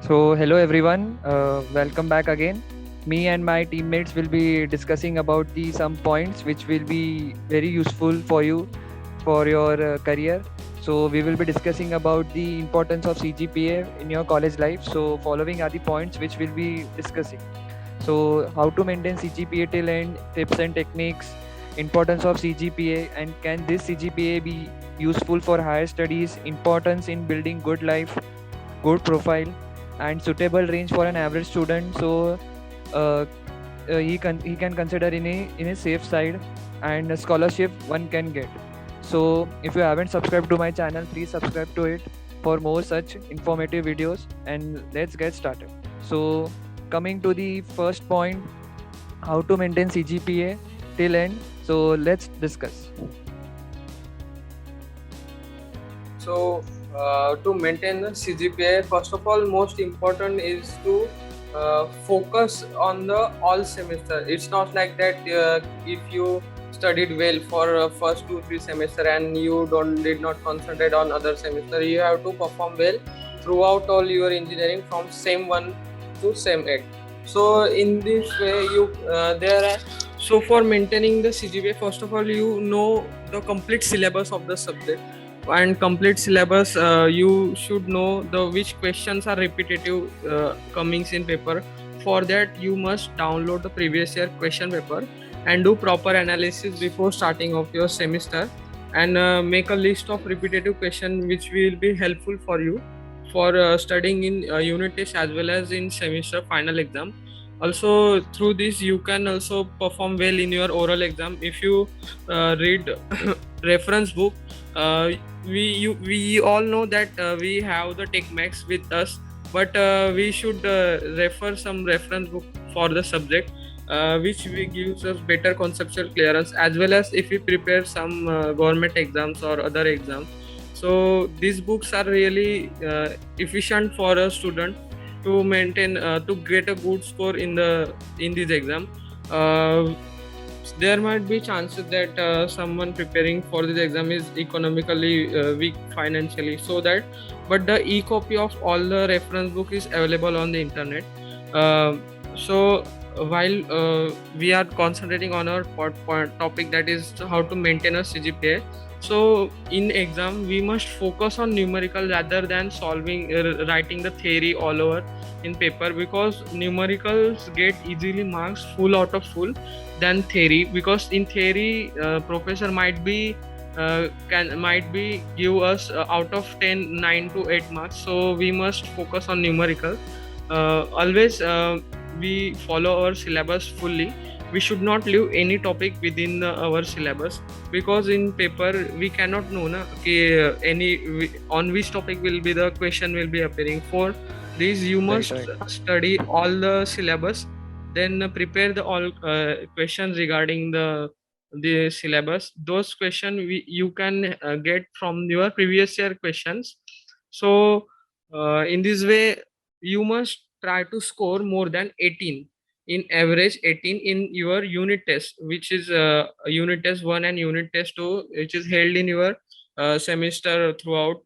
So, hello everyone, welcome back again. Me and my teammates will be discussing about the some points which will be very useful for you for your career. So, we will be discussing about the importance of CGPA in your college life. So, following are the points which we'll be discussing. So, how to maintain CGPA till end, tips and techniques, importance of CGPA, and can this CGPA be useful for higher studies, importance in building good life, good profile and suitable range for an average student. So uh, he can consider in a safe side and a scholarship one can get. So if you haven't subscribed to my channel, please subscribe to it for more such informative videos, and let's get started. So coming to the first point, how to maintain CGPA till end. So let's discuss. So, to maintain the CGPA, first of all, most important is to focus on the all semester. It's not like that if you studied well for first 2 3 semester and you don't did not concentrate on other semester. You have to perform well throughout all your engineering from same 1 to same 8. So in this way, you there are so for maintaining the CGPA, first of all, you know the complete syllabus of the subject and complete syllabus. You should know the which questions are repetitive comings in paper. For that, you must download the previous year question paper and do proper analysis before starting of your semester, and make a list of repetitive question which will be helpful for you for studying in unit test as well as in semester final exam. Also through this you can also perform well in your oral exam if you read reference book. We all know that we have the tech max with us, but we should refer some reference book for the subject, which we gives us better conceptual clearance, as well as if we prepare some government exams or other exams. So these books are really efficient for a student to maintain to get a good score in this exam. uh, there might be chances that someone preparing for this exam is economically weak financially, so that but the e-copy of all the reference book is available on the internet. uh, so while we are concentrating on our topic, that is how to maintain a CGPA. So in exam we must focus on numerical rather than solving writing the theory all over in paper, because numericals get easily marks full out of full than theory, because in theory professor might be give us out of 10 9 to 8 marks. So we must focus on numerical. Always we follow our syllabus fully. We should not leave any topic within our syllabus, because in paper we cannot know na on which topic will be the question will be appearing. For this you Right, must right. study all the syllabus, then prepare the all questions regarding the syllabus. Those questions you can get from your previous year questions. So in this way you must try to score more than 18, in average 18 in your unit test, which is unit test 1 and unit test 2, which is held in your semester throughout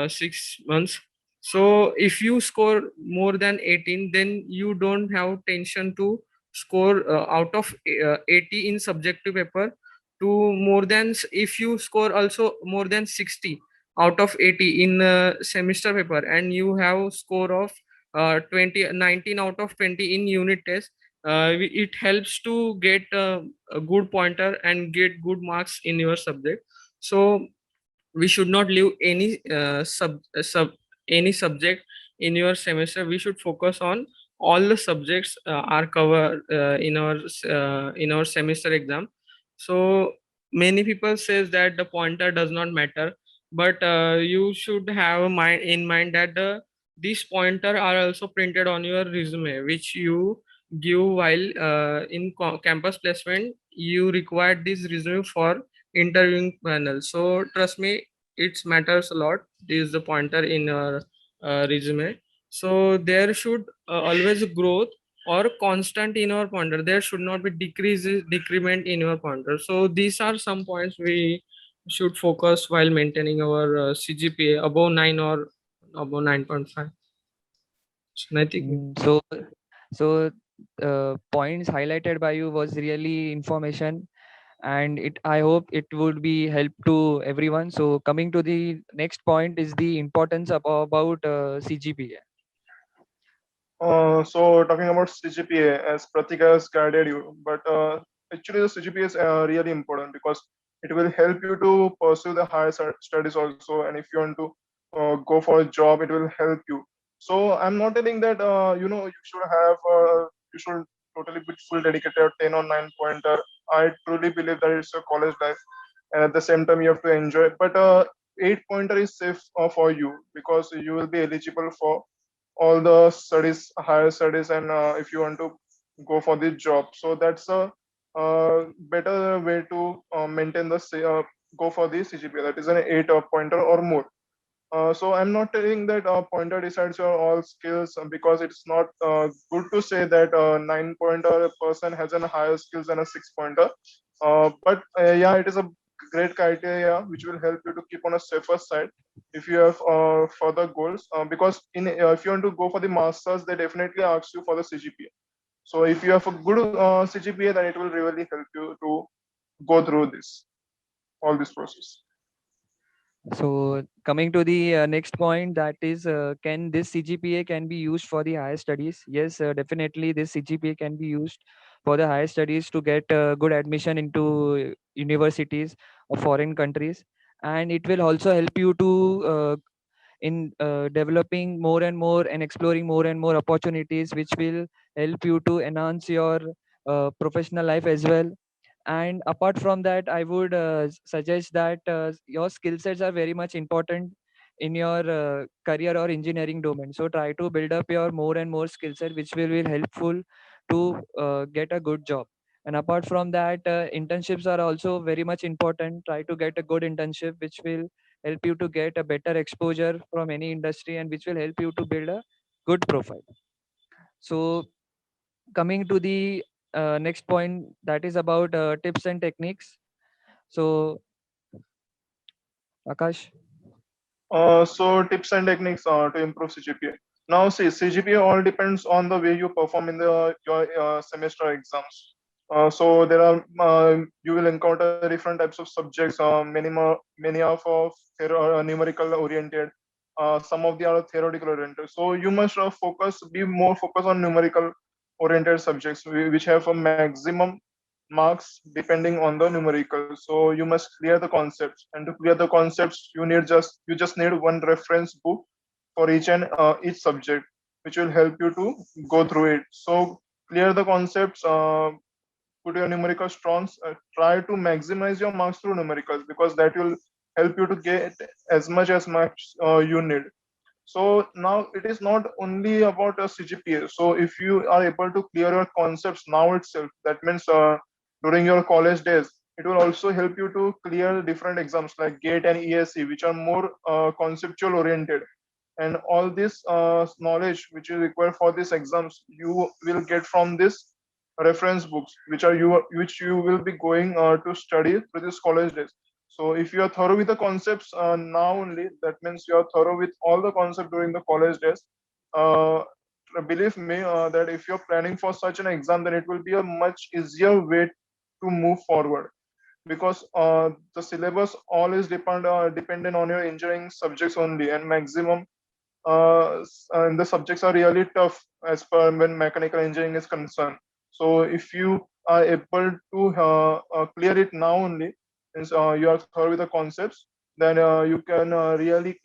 6 months. So if you score more than 18, then you don't have tension to score out of 80 in subjective paper to more than if you score also more than 60 out of 80 in semester paper, and you have score of 19 out of 20 in unit test. It helps to get a good pointer and get good marks in your subject. So we should not leave any subject in your semester. We should focus on all the subjects are covered in our semester exam. So many people says that the pointer does not matter, but you should have a mind in mind that these pointer are also printed on your resume, which you give while in campus placement. You require this resume for interviewing panel. So trust me, it matters a lot. This is the pointer in your resume. So there should always growth or constant in our pointer. There should not be decrement in your pointer. So these are some points we should focus while maintaining our CGPA above 9 or above 9.5. Naitik. So points highlighted by you was really information, and it I hope it would be help to everyone. So coming to the next point is the importance about CGPA. So talking about CGPA, as Pratik has guided you, but actually the CGPA is really important because it will help you to pursue the higher studies also, and if you want to go for a job, it will help you. So I'm not telling that you should have you should totally be full dedicated 10 or 9 pointer. I truly believe that it's a college life, and at the same time you have to enjoy it. But 8 pointer is safe for you because you will be eligible for all the studies, higher studies, and if you want to go for the job, so that's a better way to maintain the go for the CGPA. That is an 8 pointer or more. So I'm not telling that pointer decides your all skills because it's not good to say that 9 pointer person has a higher skills than a 6 pointer. But yeah, it is a great criteria which will help you to keep on a safer side if you have further goals. Because in if you want to go for the masters, they definitely ask you for the CGPA. So if you have a good CGPA, then it will really help you to go through this all this process. So coming to the next point, that is, can this CGPA can be used for the higher studies? Yes, definitely this CGPA can be used for the higher studies to get good admission into universities of foreign countries, and it will also help you to in developing more and more and exploring more and more opportunities, which will help you to enhance your professional life as well. And apart from that, I would suggest that your skill sets are very much important in your career or engineering domain. So try to build up your more and more skill set, which will be helpful to get a good job. And apart from that, internships are also very much important. Try to get a good internship, which will help you to get a better exposure from any industry, and which will help you to build a good profile. So coming to the next point, that is about tips and techniques. So Akash. So tips and techniques to improve CGPA. Now, see, CGPA all depends on the way you perform in the your semester exams. So there are you will encounter different types of subjects. Many are for numerical oriented. Some of the are theoretical oriented. So you must be more focused on numerical oriented subjects which have a maximum marks depending on the numerical. So you must clear the concepts, and to clear the concepts you just need one reference book for each subject, which will help you to go through it. So clear the concepts, put your numerical strongs, try to maximize your marks through numericals because that will help you to get as much you need. So now it is not only about a CGPA. So if you are able to clear your concepts now itself, that means during your college days, it will also help you to clear different exams like GATE and ESE, which are more conceptual oriented. And all this knowledge which is required for these exams, you will get from this reference books, which you will be going to study through this college days. So if you are thorough with the concepts now only, that means you are thorough with all the concept during the college days. Uh, Believe me that if you're planning for such an exam, then it will be a much easier way to move forward because the syllabus all is dependent on your engineering subjects only, and maximum and the subjects are really tough as per when mechanical engineering is concerned. So if you are able to clear it now only, means you are thorough with the concepts, then you can really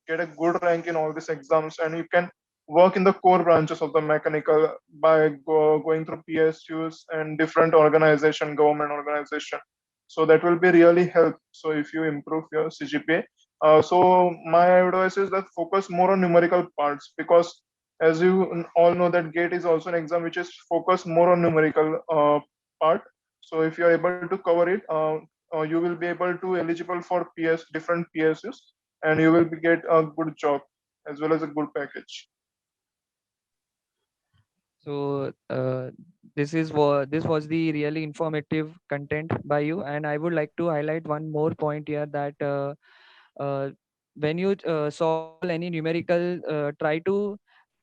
get a good rank in all these exams, and you can work in the core branches of the mechanical by going through PSUs and different organization, government organization. So that will be really help. So if you improve your CGPA, so my advice is that focus more on numerical parts because as you all know that GATE is also an exam which is focused more on numerical part. So if you are able to cover it, you will be able to eligible for different PSUs, and you will get a good job as well as a good package. So this was the really informative content by you, and I would like to highlight one more point here, that uh, when you solve any numerical, try to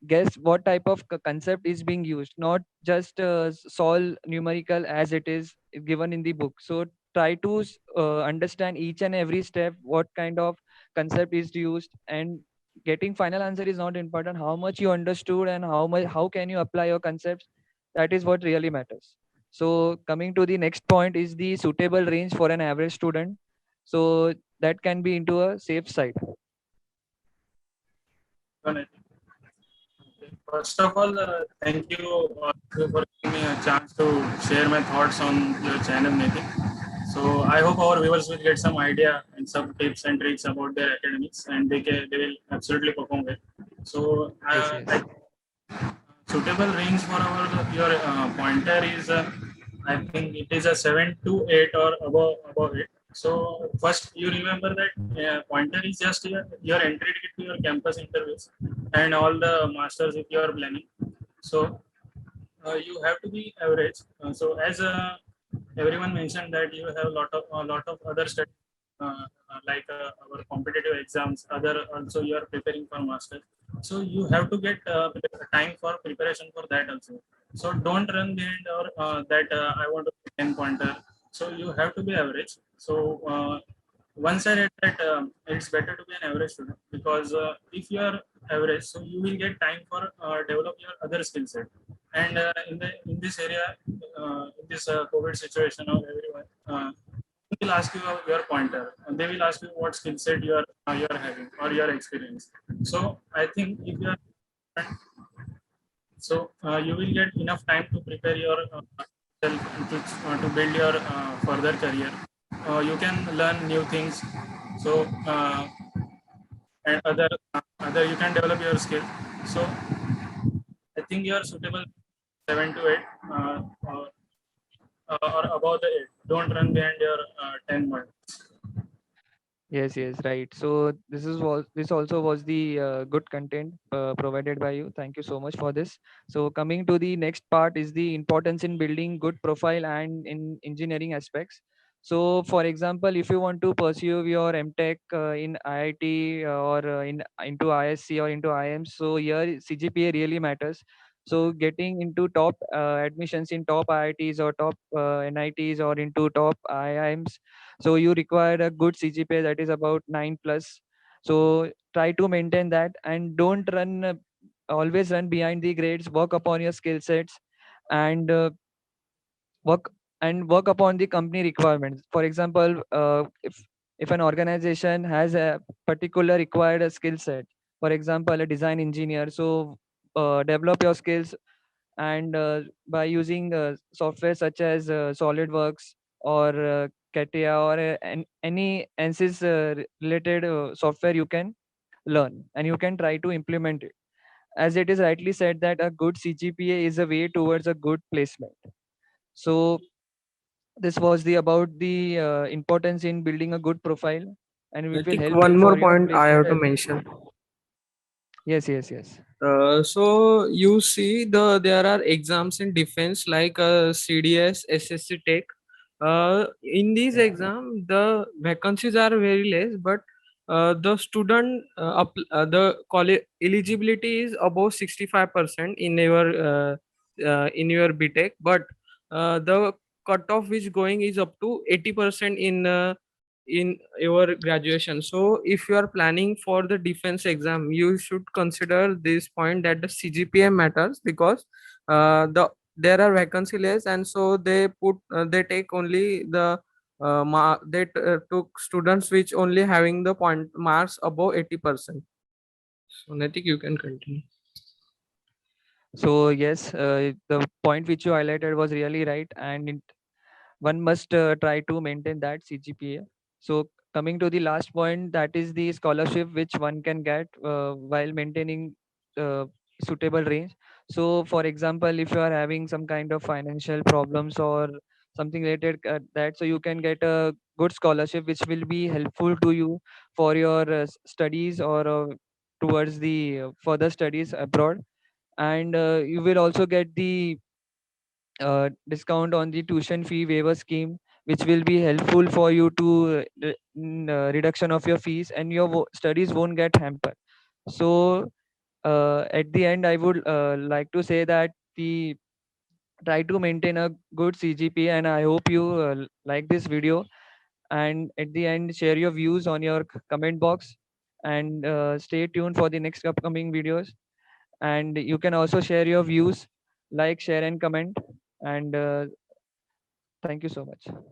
guess what type of concept is being used, not just solve numerical as it is given in the book. So try to understand each and every step, what kind of concept is used. And getting final answer is not important. How much you understood and how can you apply your concepts, that is what really matters. So coming to the next point is the suitable range for an average student. So that can be into a safe side. First of all, thank you for giving me a chance to share my thoughts on your channel, Nitin. So I hope our viewers will get some idea and some tips and tricks about their academics, and they will absolutely perform well. So Yes, yes. suitable range for our your pointer is I think it is a 7 to 8 or above it. So first you remember that pointer is just your entry ticket to your campus interviews and all the masters if you are planning. So you have to be average. So as everyone mentioned that you have a lot of other studies like our competitive exams. Other also you are preparing for masters. So you have to get time for preparation for that also. So don't run behind or that I want to be 10 pointer. So you have to be average. So once I read that it's better to be an average student because if you are average, so you will get time for develop your other skill set. And in this area, in this COVID situation of everyone, they will ask you your pointer, and they will ask you what skill set you are having or your experience. So I think if you are so you will get enough time to prepare your self and to build your further career. You can learn new things. So and other you can develop your skill. So I think you are suitable 7 to 8 or above the 8. Don't run behind your 10 months. Yes, yes, right. So this also was the good content provided by you. Thank you so much for this. So coming to the next part is the importance in building good profile and in engineering aspects. So for example, if you want to pursue your MTech in IIT or in into ISC or into IIM, so here CGPA really matters. So getting into top admissions in top IITs or top NITs or into top IIMs, so you require a good CGPA that is about 9 plus. So try to maintain that and don't run always run behind the grades. Work upon your skill sets and work work upon the company requirements. For example, if an organization has a particular required skill set, for example a design engineer, so develop your skills and by using software such as SolidWorks or CATIA or any ANSYS related software, you can learn and you can try to implement it. As it is rightly said that a good CGPA is a way towards a good placement. So this was the about the importance in building a good profile, and I it will think help one more for your point I placement have to as mention. well. Yes, yes, yes. So you see there are exams in defense like CDS, SSC Tech. In these Yeah. exam, the vacancies are very less, but the student the college eligibility is above 65% in your BTech, but the cutoff which going is up to 80% in your graduation. So if you are planning for the defense exam, you should consider this point that the CGPA matters because there are vacancy less, and so they take only took students which only having the point marks above 80%. So Natik, you can continue. So yes, the point which you highlighted was really right, and one must try to maintain that CGPA. So coming to the last point, that is the scholarship which one can get while maintaining suitable range. So for example, if you are having some kind of financial problems or something related that, so you can get a good scholarship which will be helpful to you for your studies or towards the further studies abroad. And you will also get the discount on the tuition fee waiver scheme, which will be helpful for you to reduction of your fees, and your studies won't get hampered. So At the end, I would like to say that we try to maintain a good CGPA, and I hope you like this video. And at the end, share your views on your comment box, and stay tuned for the next upcoming videos. And you can also share your views, like, share, and comment. And thank you so much.